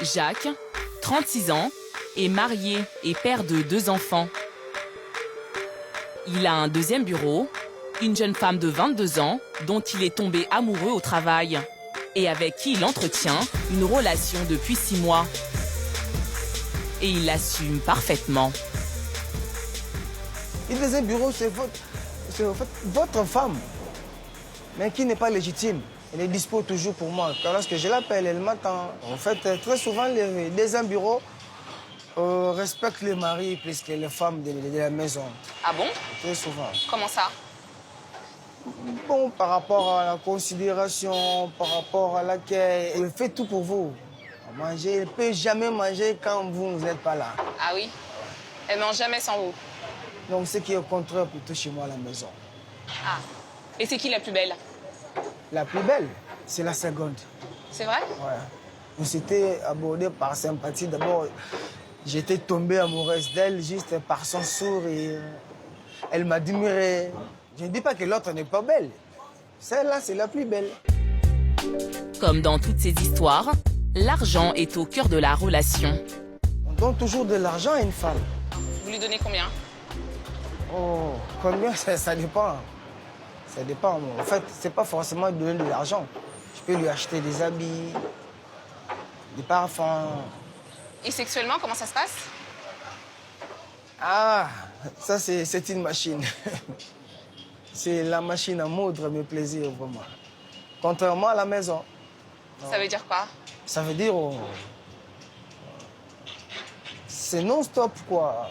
Jacques, 36 ans, est marié et père de 2 enfants. Il a un deuxième bureau, une jeune femme de 22 ans dont il est tombé amoureux au travail et avec qui il entretient une relation depuis 6 mois. Et il l'assume parfaitement. Le deuxième bureau, c'est votre femme, mais qui n'est pas légitime. Elle est dispo toujours pour moi. Lorsque je l'appelle, elle m'attend. En fait, très souvent, les deuxièmes bureaux respectent les maris plus que les femmes de la maison. Ah bon? Très souvent. Comment ça? Bon, par rapport à la considération, par rapport à l'accueil, elle fait tout pour vous. Manger, elle ne peut jamais manger quand vous n'êtes pas là. Ah oui? Elle mange jamais sans vous? Donc, ce qui est au contraire plutôt chez moi à la maison. Ah. Et c'est qui la plus belle? La plus belle, c'est la seconde. C'est vrai? Ouais. On s'était abordé par sympathie. D'abord, j'étais tombé amoureuse d'elle juste par son sourire. Elle m'admirait. Je ne dis pas que l'autre n'est pas belle. Celle-là, c'est la plus belle. Comme dans toutes ces histoires, l'argent est au cœur de la relation. On donne toujours de l'argent à une femme. Vous lui donnez combien? Oh, combien? Ça dépend. Ça dépend. En fait, c'est pas forcément de donner de l'argent. Je peux lui acheter des habits, des parfums. Et sexuellement, comment ça se passe? Ah, ça, c'est une machine. C'est la machine à moudre mes plaisirs, vraiment. Contrairement à la maison. Ça veut dire quoi? Ça veut dire... c'est non-stop, quoi.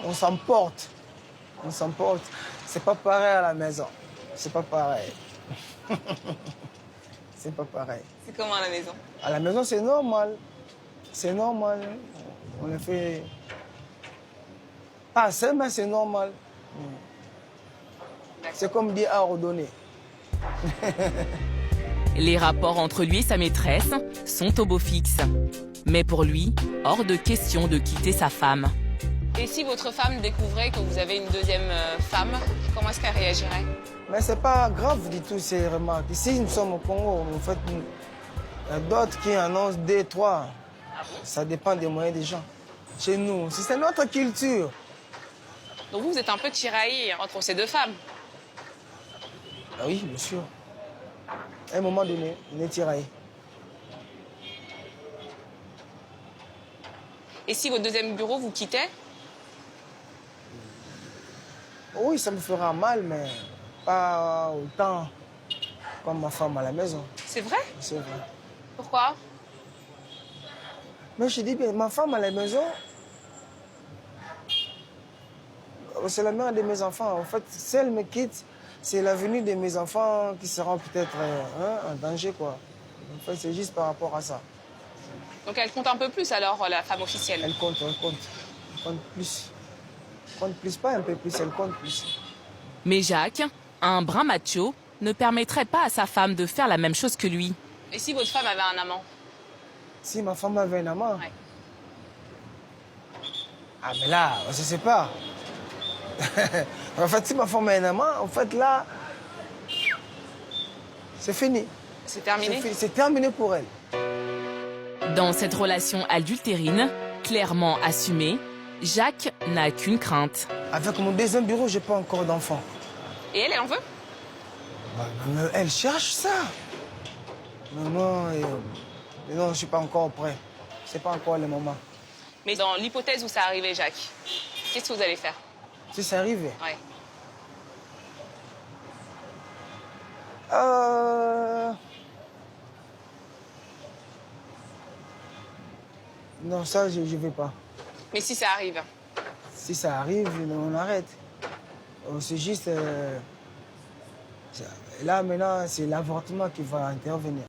On s'emporte. On s'emporte. C'est pas pareil à la maison. C'est pas pareil. C'est pas pareil. C'est comment à la maison? À la maison, c'est normal. C'est normal. On le fait... pas assez, mais c'est normal. C'est comme dire à ordonner. Les rapports entre lui et sa maîtresse sont au beau fixe. Mais pour lui, hors de question de quitter sa femme. Et si votre femme découvrait que vous avez une deuxième femme, comment est-ce qu'elle réagirait? Mais c'est pas grave du tout ces remarques. Ici, nous sommes au Congo. En fait, il y a d'autres qui annoncent 2, 3. Ah bon? Ça dépend des moyens des gens. Chez nous, c'est notre culture. Donc vous êtes un peu tiraillé entre ces deux femmes. Ah oui, bien sûr. À un moment donné, on est tiraillé. Et si votre deuxième bureau vous quittait? Oui, ça me fera mal, mais pas autant comme ma femme à la maison. C'est vrai? C'est vrai. Pourquoi? Mais je dis bien, ma femme à la maison, c'est la mère de mes enfants. En fait, si elle me quitte, c'est l'avenir de mes enfants qui seront peut-être en danger, quoi. En fait, c'est juste par rapport à ça. Donc elle compte un peu plus alors, la femme officielle? Elle compte, elle compte. Elle compte plus. Elle compte plus, pas un peu plus, elle compte plus. Mais Jacques, un brin macho, ne permettrait pas à sa femme de faire la même chose que lui. Et si votre femme avait un amant? Si ma femme avait un amant, Ouais. ah mais là, on se sépare. En fait, si ma femme a un amant, en fait là, c'est fini. C'est terminé? C'est terminé pour elle. Dans cette relation adultérine, clairement assumée, Jacques n'a qu'une crainte. Avec mon deuxième bureau, j'ai pas encore d'enfant. Et elle en veut? Mais elle cherche ça. Mais non, non, je suis pas encore prêt. C'est pas encore le moment. Mais dans l'hypothèse où ça arrivait, Jacques, qu'est-ce que vous allez faire? Si ça arrive, Ouais. non, ça, je vais pas. Mais si ça arrive? Si ça arrive, on arrête. C'est juste... là, maintenant, c'est l'avortement qui va intervenir.